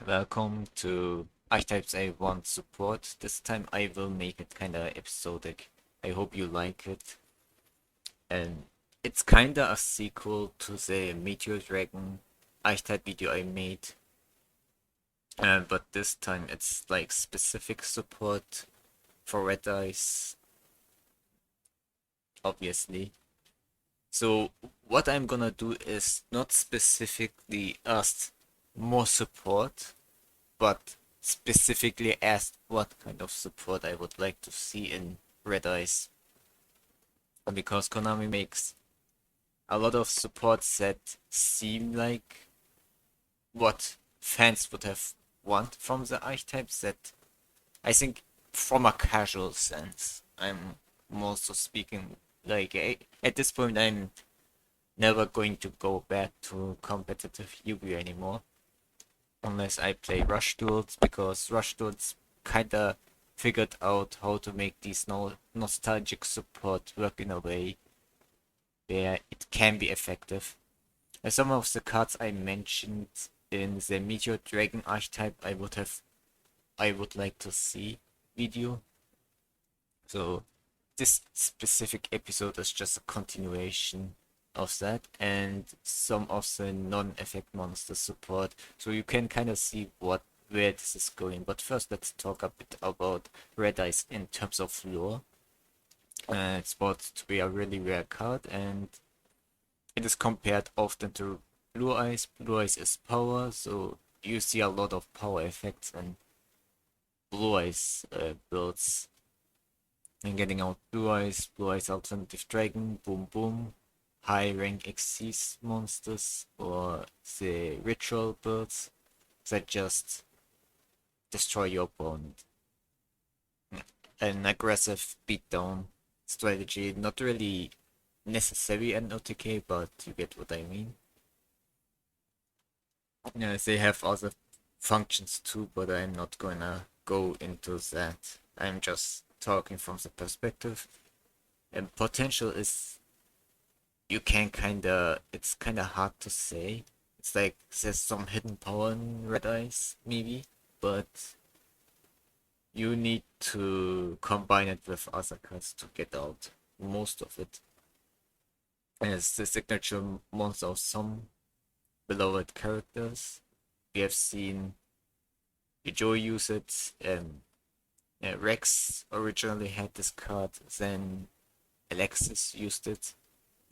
Welcome to Archetypes A1 support. This time I will make it kinda episodic. I hope you like it. And it's kinda a sequel to the Meteor Dragon Archetype video I made. But this time it's like specific support for red eyes, obviously. So what I'm gonna do is not specifically ask more support, but specifically asked what kind of support I would like to see in Red Eyes. Because Konami makes a lot of supports that seem like what fans would have want from the archetypes that I think from a casual sense. I'm more so speaking like at this point I'm never going to go back to competitive Yu-Gi anymore. Unless I play Rush Duels, because Rush Duels kinda figured out how to make these nostalgic support work in a way where it can be effective. And some of the cards I mentioned in the Meteor Dragon archetype I would like to see video. So this specific episode is just a continuation of that and some of the non-effect monster support, so you can kind of see where this is going. But first let's talk a bit about Red Eyes in terms of lore. It's thought to be a really rare card, and it is compared often to Blue Eyes. Blue Eyes is power, so you see a lot of power effects and Blue Eyes builds. And getting out Blue Eyes Alternative Dragon, Boom Boom, high rank Xyz monsters, or the ritual builds that just destroy your opponent. An aggressive beatdown strategy, not really necessary in OTK, but you get what I mean. Yeah, they have other functions too, but I'm not gonna go into that. I'm just talking from the perspective. And potential is you can it's kinda hard to say. It's like there's some hidden power in Red Eyes, maybe, but you need to combine it with other cards to get out most of it. As the signature monster of some beloved characters. We have seen Joe use it, Rex originally had this card, then Alexis used it,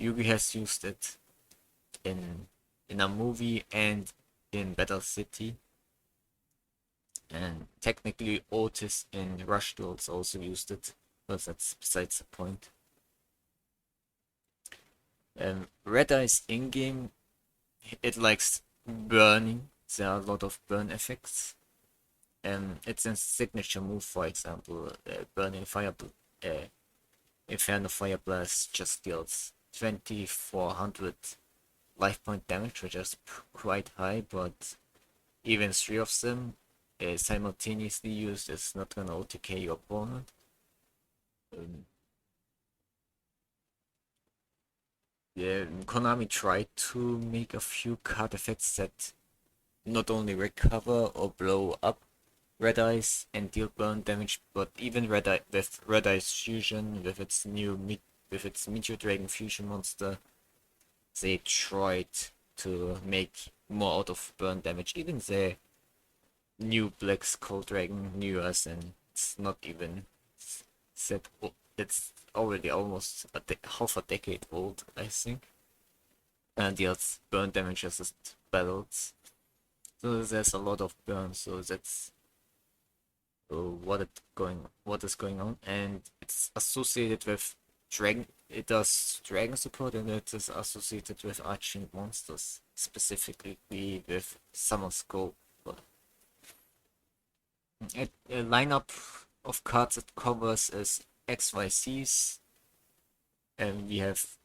Yugi has used it in a movie and in Battle City, and technically Otis in Rush Duels also used it, but that's besides the point. Red Eyes in-game, it likes burning. There are a lot of burn effects. It's a signature move, for example, Burning Fire, Inferno Fire Blast just deals 2400 life point damage, which is quite high, but even three of them simultaneously used is not gonna OTK your opponent. Yeah, Konami tried to make a few card effects that not only recover or blow up Red Eyes and deal burn damage, but even with Red Eyes Fusion, with its with its Meteor Dragon Fusion monster, they tried to make more out of burn damage. Even the new Black Skull Dragon knew us, and it's not even set. It's already almost half a decade old, I think, and deals burn damage as battles. So there's a lot of burn. So that's what is going on, and it's associated with dragon. It does dragon support, and it is associated with arching monsters, specifically with Summer Skull. A lineup of cards it covers is XYZs, and we have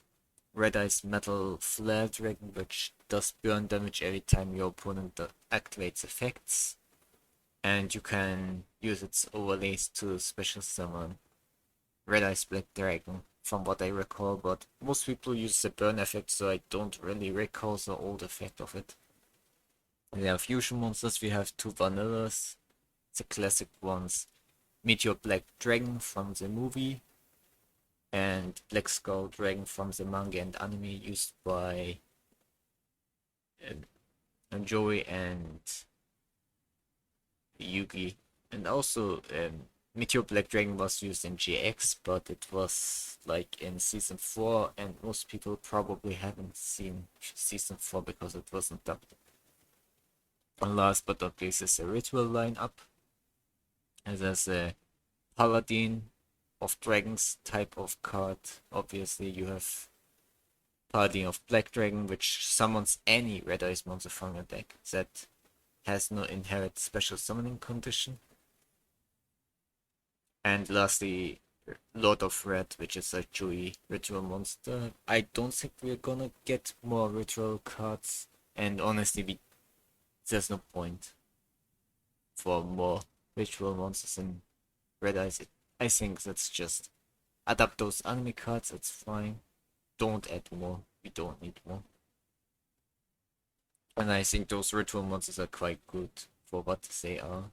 Red Eyes Metal Flare Dragon, which does burn damage every time your opponent activates effects, and you can use its overlays to special summon Red Eyes Black Dragon, from what I recall, but most people use the burn effect, so I don't really recall the old effect of it. There are fusion monsters. We have two vanillas, the classic ones, Meteor Black Dragon from the movie and Black Skull Dragon from the manga and anime, used by Joey and Yugi. And also, Meteor Black Dragon was used in GX, but it was like in season 4, and most people probably haven't seen season 4 because it wasn't dubbed. And last but not least is a ritual lineup. And there's a Paladin of Dragons type of card. Obviously, you have Paladin of Black Dragon, which summons any Red Eyes monster from your deck that has no inherent special summoning condition. And lastly, Lord of Red, which is a Chewy ritual monster. I don't think we're gonna get more ritual cards, and honestly, there's no point for more ritual monsters in Red Eyes. I think that's just adapt those anime cards, it's fine. Don't add more, we don't need more. And I think those ritual monsters are quite good for what they are.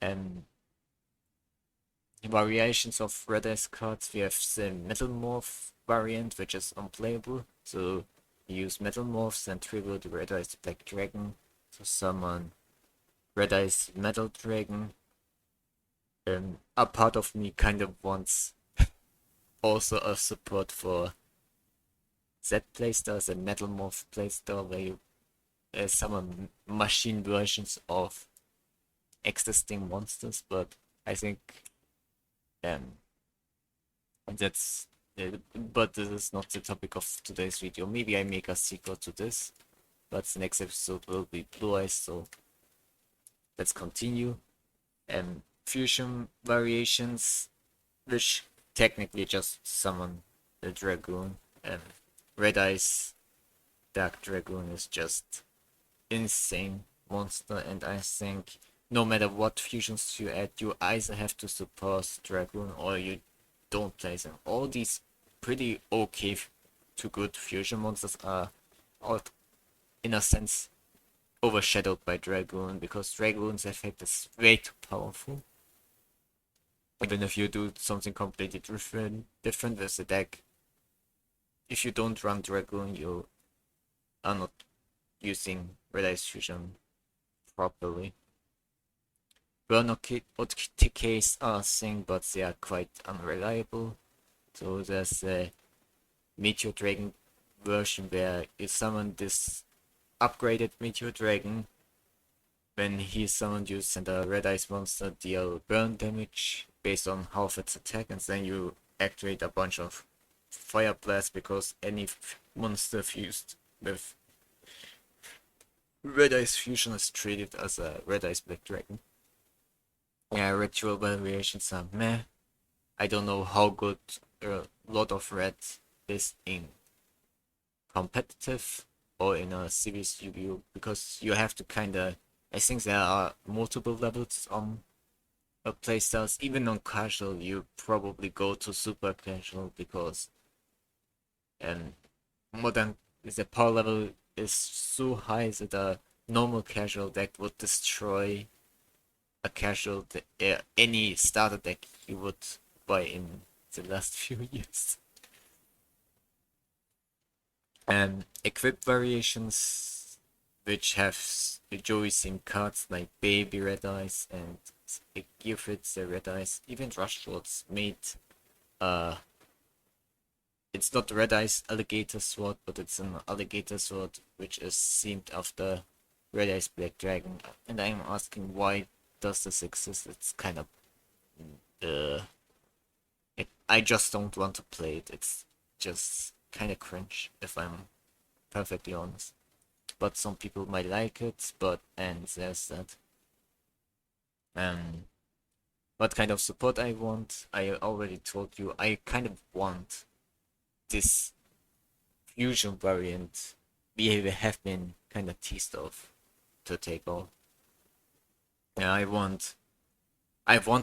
And variations of Red Eyes cards, we have the Metal Morph variant, which is unplayable. So you use Metal Morphs and trigger the Red Eyes Black Dragon to summon Red Eyes Metal Dragon. A part of me kind of wants also a support for that playstyle, the Metal Morph playstyle, where you summon machine versions of existing monsters, but I think that's but this is not the topic of today's video. Maybe I make a sequel to this, but the next episode will be Blue Eyes, so let's continue. Fusion variations, which technically just summon the Dragoon. Red Eyes Dark Dragoon is just insane monster, and I think no matter what fusions you add, you either have to support Dragoon or you don't play them. All these pretty okay to good fusion monsters are all, in a sense, overshadowed by Dragoon, because Dragoon's effect is way too powerful. Even if you do something completely different with the deck, if you don't run Dragoon, you are not using Red Eyes Fusion properly. Burn OTKs are a thing, but they are quite unreliable. So there's a Meteor Dragon version where you summon this upgraded Meteor Dragon. When he summoned, you send a Red Eyes monster deal burn damage based on half its attack, and then you activate a bunch of Fire Blast because any monster fused with Red Eyes Fusion is treated as a Red Eyes Black Dragon. Yeah, ritual variations are meh. I don't know how good Lord of Red is in competitive or in a serious Yu-Gi-Oh, because you have to kinda, I think there are multiple levels on playstyles. Even on casual, you probably go to super casual because modern, the power level is so high that a normal casual deck would destroy a casual any starter deck you would buy in the last few years. Equip variations, which have Joey themed cards like Baby Red Eyes and Gearfried the Red Eyes. Even Rush Swords made it's not Red Eyes Alligator Sword, but it's an alligator sword which is themed after Red Eyes Black Dragon. And I'm asking, why does this exist? It's kind of I just don't want to play it. It's just kind of cringe, if I'm perfectly honest. But some people might like it, and there's that. What kind of support I want? I already told you. I kind of want this fusion variant we have been kind of teased off to take off. Yeah, I want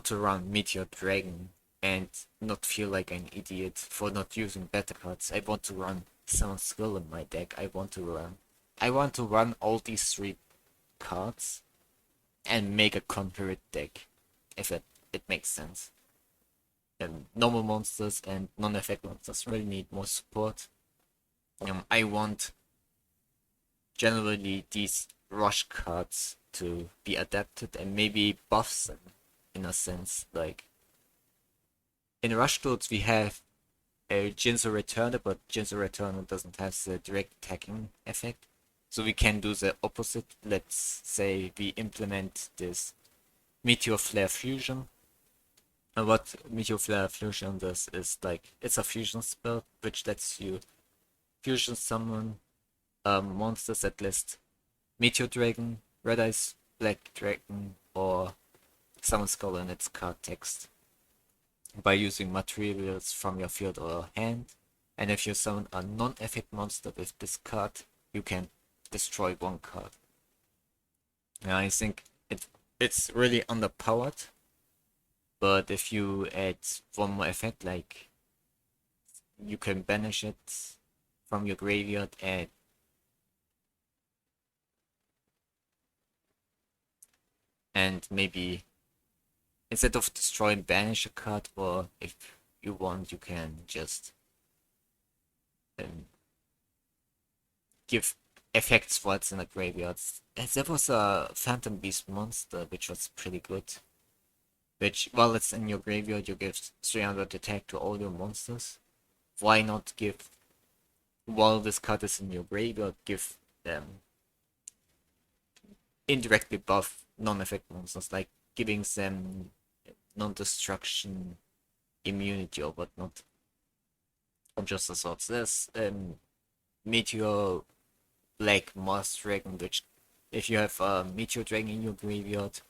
to run Meteor Dragon and not feel like an idiot for not using better cards. I want to run Summon Skull in my deck. I want to run I want to run all these three cards and make a concurrent deck, if it makes sense. And normal monsters and non-effect monsters really need more support. I want generally these rush cards to be adapted and maybe buff them in a sense. Like in rush builds we have a Jinzo Returner, but Jinzo Returner doesn't have the direct attacking effect. So we can do the opposite. Let's say we implement this Meteor Flare Fusion. And what Meteor Flare Fusion does is like it's a fusion spell which lets you fusion summon monsters at least Meteor Dragon, Red Eyes Black Dragon, or Summon Skull in its card text by using materials from your field or hand. And if you summon a non-effect monster with this card, you can destroy one card. Now I think it's really underpowered, but if you add one more effect, like you can banish it from your graveyard and maybe instead of destroy and banish a card, or if you want, you can just give effects for what's in the graveyards. There was a Phantom Beast monster which was pretty good. Which, while it's in your graveyard, you give 300 attack to all your monsters. Why not give, while this card is in your graveyard, give them indirectly buff non-effect monsters, like giving them non-destruction immunity or whatnot. Or just the sorts. There's Meteor Black Moss Dragon, which if you have a Meteor Dragon in your graveyard,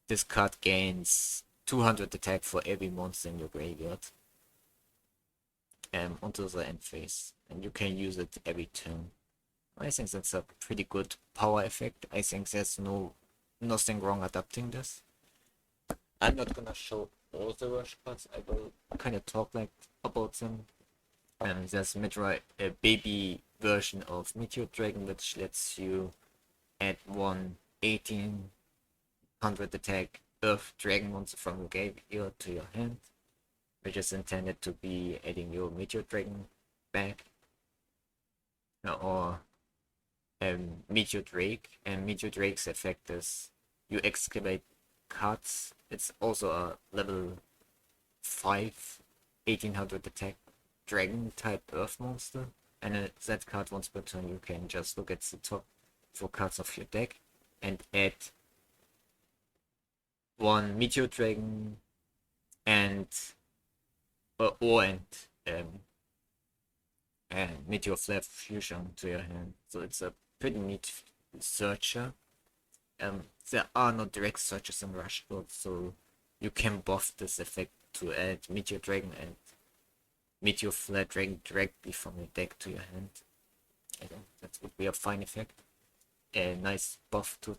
this card gains 200 attack for every monster in your graveyard until the end phase, and you can use it every turn. I think that's a pretty good power effect. I think there's nothing wrong adapting this. I'm not gonna show all the rush cards. I will kind of talk like about them. There's Meteor, a baby version of Meteor Dragon, which lets you add one 1800 attack Earth Dragon monster from your graveyard to your hand, which is intended to be adding your Meteor Dragon back. Or Meteor Drake, and Meteor Drake's effect is you excavate cards. It's also a level 5 1800 attack dragon type earth monster, and that card once per turn you can just look at the top 4 cards of your deck and add one Meteor Dragon and Meteor Flare Fusion to your hand. So it's a pretty neat searcher. There are no direct searches in Rush build, so you can buff this effect to add Meteor Dragon and Meteor Flare Dragon directly from your deck to your hand. I think that would be a fine effect. A nice buff to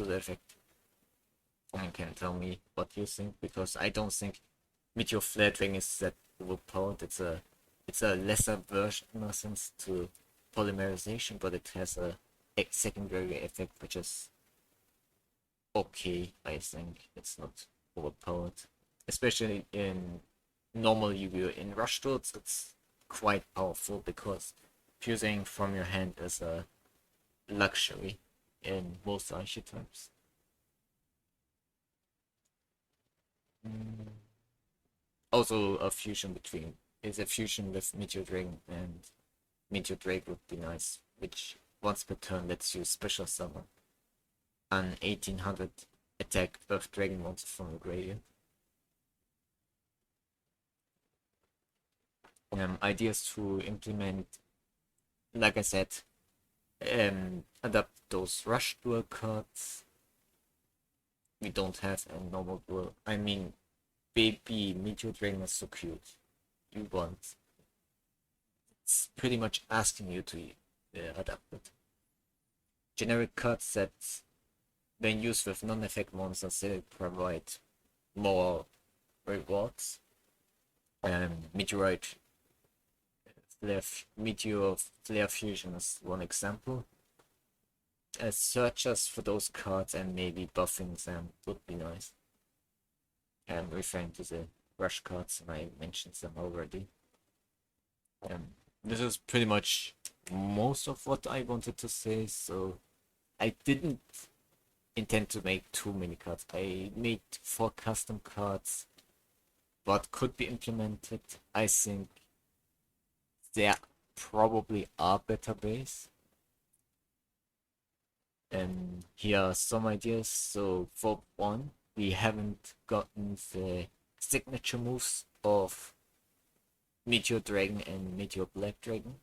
the effect. You can tell me what you think, because I don't think Meteor Flare Dragon is that overpowered. It's a lesser version in a sense to polymerization, but it has a secondary effect which is okay. I think it's not overpowered, especially in normal Yu-Gi-Oh! In Rush builds, it's quite powerful because fusing from your hand is a luxury in most archetypes. Also, a fusion with Meteor Dragon, and Meteor Drake would be nice, which once per turn lets you special summon an 1800 attack Earth Dragon monster from the graveyard. Ideas to implement, like I said, adapt those rush duel cards. We don't have a normal duel. I mean, baby Meteor Dragon is so cute. You want. It's pretty much asking you to adapt it. Generic cards that, when used with non-effect monsters, they provide more rewards. Meteorite Meteor Flare Fusion as one example. Searches for those cards and maybe buffing them would be nice. I'm referring to the rush cards, and I mentioned them already. This is pretty much most of what I wanted to say, so I didn't intend to make too many cards. I made 4 custom cards. What could be implemented? I think there probably are better ways. And here are some ideas. So for one, we haven't gotten the signature moves of Meteor Dragon and Meteor Black Dragon.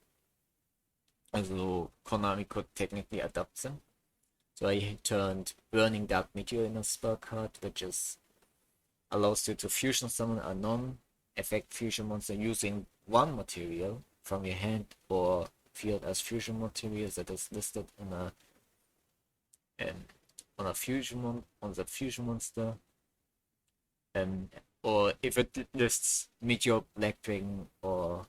Also Konami could technically adapt them. So I turned Burning Dark Meteor in a spell card, which allows you to fusion summon a non-effect fusion monster using one material from your hand or field as fusion material that is listed on the fusion monster. Or if it lists Meteor Black Dragon or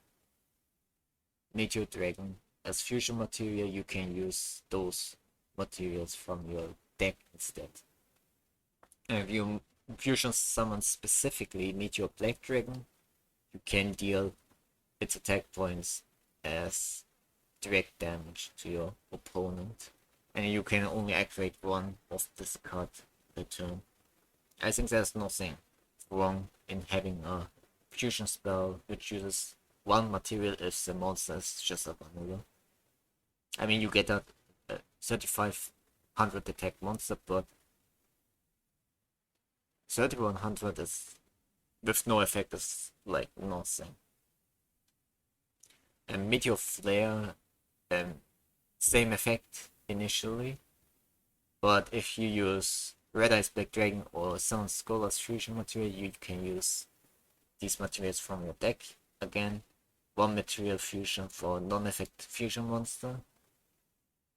Meteor Dragon as fusion material, you can use those materials from your deck instead. And if you fusion summon specifically Meteor Black Dragon, you can deal its attack points as direct damage to your opponent, and you can only activate one of this card per turn. I think there's nothing wrong in having a fusion spell which uses one material if the monster is just a vanilla. I mean, you get a 3500 attack monster, but 3100 is with no effect is like nothing. And Meteor Flare, same effect initially, but if you use Red Eyes Black Dragon or Summon Skull as fusion material, you can use these materials from your deck. Again, one material fusion for non-effect fusion monster.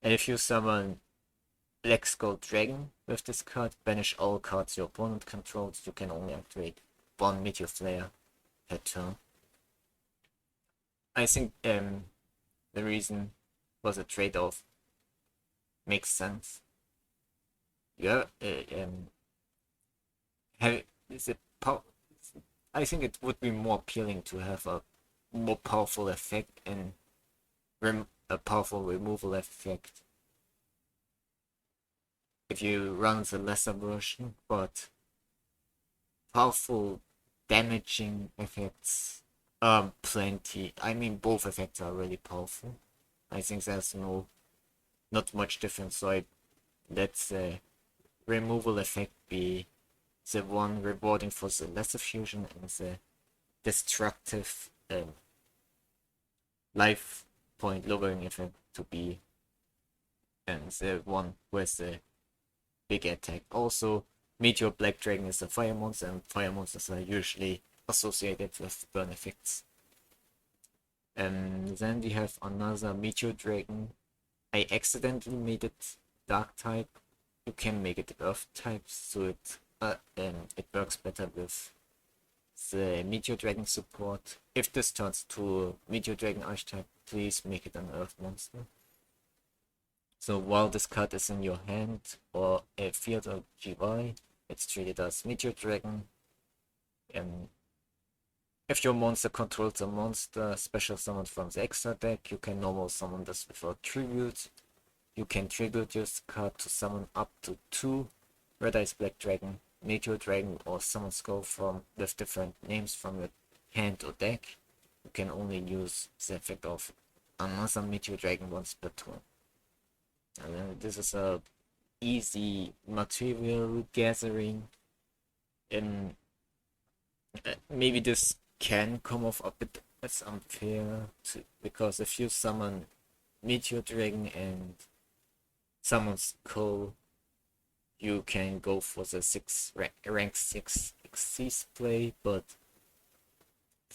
And if you summon Black Skull Dragon with this card, banish all cards your opponent controls. You can only activate one Meteor Flare per turn. I think the reason was a trade-off makes sense. Yeah, I think it would be more appealing to have a more powerful effect and a powerful removal effect if you run the lesser version, but powerful damaging effects plenty. I mean, both effects are really powerful. I think there's not much difference, so I let the removal effect be the one rewarding for the lesser fusion and the destructive life point lowering effect to be the one with the big attack. Also, Meteor Black Dragon is a fire monster, and fire monsters are usually associated with burn effects. And then we have another Meteor Dragon. I accidentally made it Dark type. You can make it Earth type, so it works better with the Meteor Dragon support. If this turns to Meteor Dragon Archetype, please make it an Earth monster. So while this card is in your hand or a field or GY, it's treated as Meteor Dragon. If your monster controls a monster special summoned from the extra deck, you can normal summon this without tribute. You can tribute this card to summon up to 2 Red Eyes Black Dragon, Meteor Dragon, or Summon Skull with different names from your hand or deck. You can only use the effect of another Meteor Dragon once per turn. And this is a easy material gathering. Maybe this can come off a bit as unfair because if you summon Meteor Dragon and summon Skull, you can go for the rank 6 Xyz play, but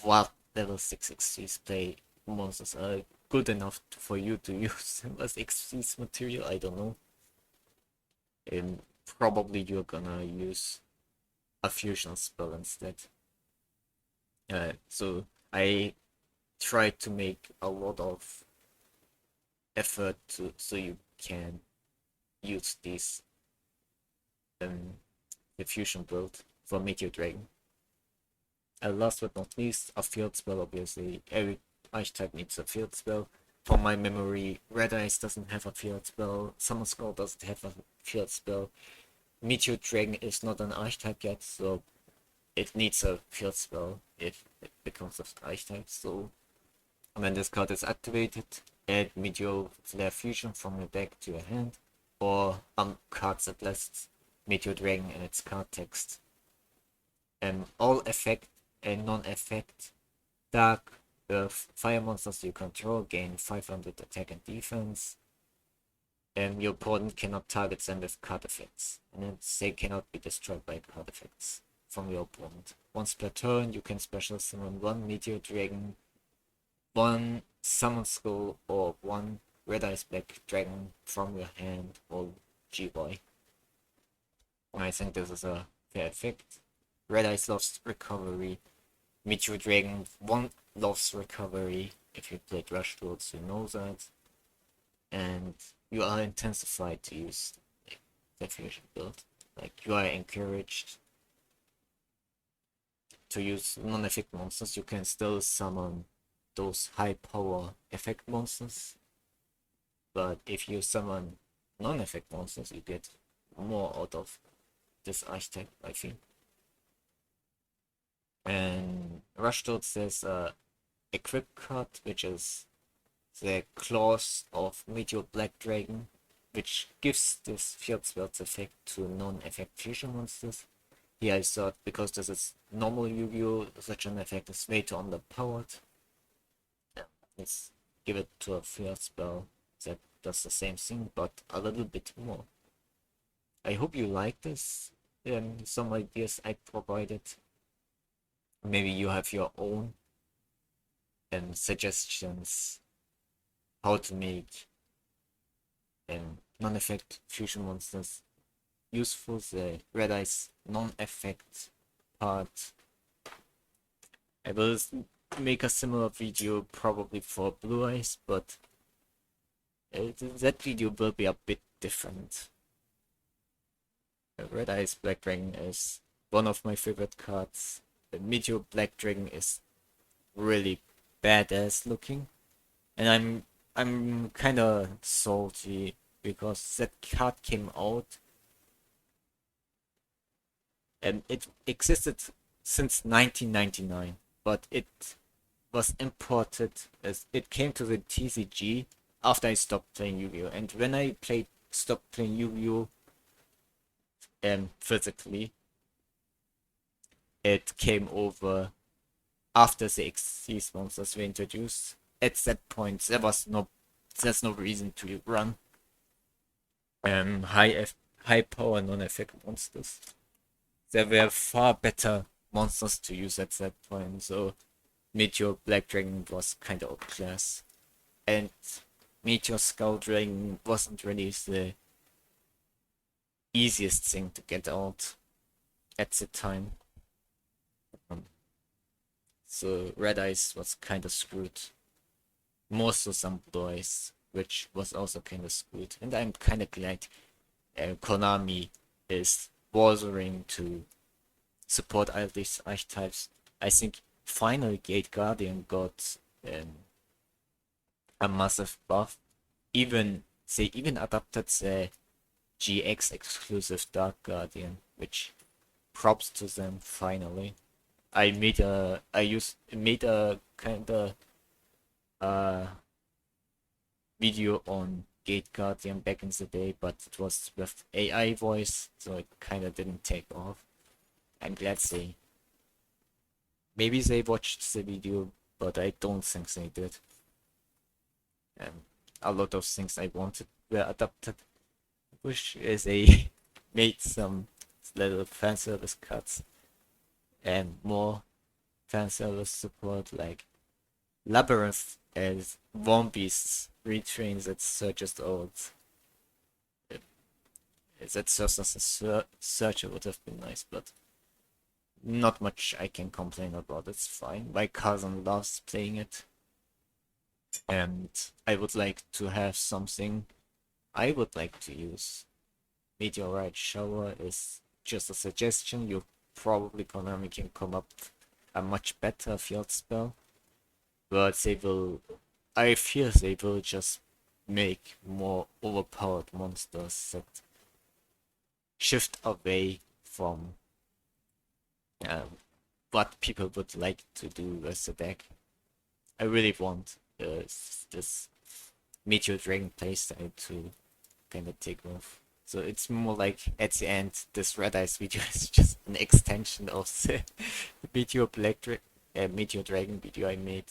what level 6 Xyz play monsters are good enough for you to use them as Xyz material? I don't know. Probably you're gonna use a fusion spell instead. So I try to make a lot of effort so you can use this the fusion build for Meteor Dragon. And last but not least, a field spell. Obviously, every archetype needs a field spell. From my memory, Red Eyes doesn't have a field spell. Summer Skull doesn't have a field spell. Meteor Dragon is not an archetype yet, so it needs a field spell if it becomes an archetype. So when this card is activated, add Meteor Flare Fusion from your deck to your hand, or cards that lists Meteor Dragon in its card text. All effect and non-effect dark earth fire monsters you control gain 500 attack and defense. Your opponent cannot target them with card effects, and they cannot be destroyed by card effects from your opponent. Once per turn, you can special summon one Meteor Dragon, one Summon Skull, or one Red Eyes Black Dragon from your hand or GY. I think this is a fair effect. Red Eyes loves recovery. Meteor Dragon 1 loves recovery. If you played Rush Towards, you know that. And you are intensified to use the fusion build. Like, you are encouraged to use non-effect monsters. You can still summon those high power effect monsters. But if you summon non-effect monsters, you get more out of this archetype, I think. And Rush Towards says equip card, which is the claws of Meteor Black Dragon, which gives this field spells effect to non-effect fusion monsters. Here I thought, because this is normal Yu-Gi-Oh!, such an effect is way too underpowered. Let's give it to a field spell that does the same thing, but a little bit more. I hope you like this, some ideas I provided. Maybe you have your own suggestions how to make non-effect fusion monsters useful. The Red Eyes non-effect part, I will make a similar video probably for Blue Eyes, but that video will be a bit different. Red Eyes Black Dragon is one of my favorite cards. The Meteor Black Dragon is really badass looking, and I'm kind of salty because that card came out and it existed since 1999, but it was imported as it came to the TCG after I stopped playing Yu-Gi-Oh! And when I stopped playing Yu-Gi-Oh! Physically, it came over after the Xyz monsters were introduced. At that point, there's no reason to run high power non-effect monsters. There were far better monsters to use at that point, so Meteor Black Dragon was kind of outclassed, and Meteor Skull Dragon wasn't really the easiest thing to get out at the time. So Red Eyes was kind of screwed. More so some Blue Eyes, which was also kind of screwed. And I'm kind of glad Konami is bothering to support all these archetypes. I think finally Gate Guardian got a massive buff. They even adapted the GX exclusive Dark Guardian, which props to them finally. I made a kind of video on Gate Guardian back in the day, but it was with AI voice, so it kind of didn't take off. I'm glad maybe they watched the video, but I don't think they did. A lot of things I wanted were adapted. Wish they made some little fan service cuts and more fan service support, like Labyrinth as Worm Beasts retrains its Searcher's Oath. That serves as a searcher would have been nice, but not much I can complain about. It's fine. My cousin loves playing it. and I would like to have something I would like to use. Meteorite Shower is just a suggestion. You probably Konami can come up with a much better field spell, but I fear they will just make more overpowered monsters that shift away from um, what people would like to do as a deck. I really want this Meteor Dragon playstyle to kind of take off. So it's more like at the end, this Red Eyes video is just an extension of the Meteor Meteor Dragon video I made.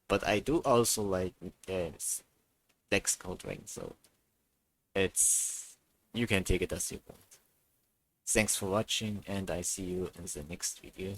But I do also like Deck Scout Dragon, so it's you can take it as you want. Thanks for watching, and I see you in the next video.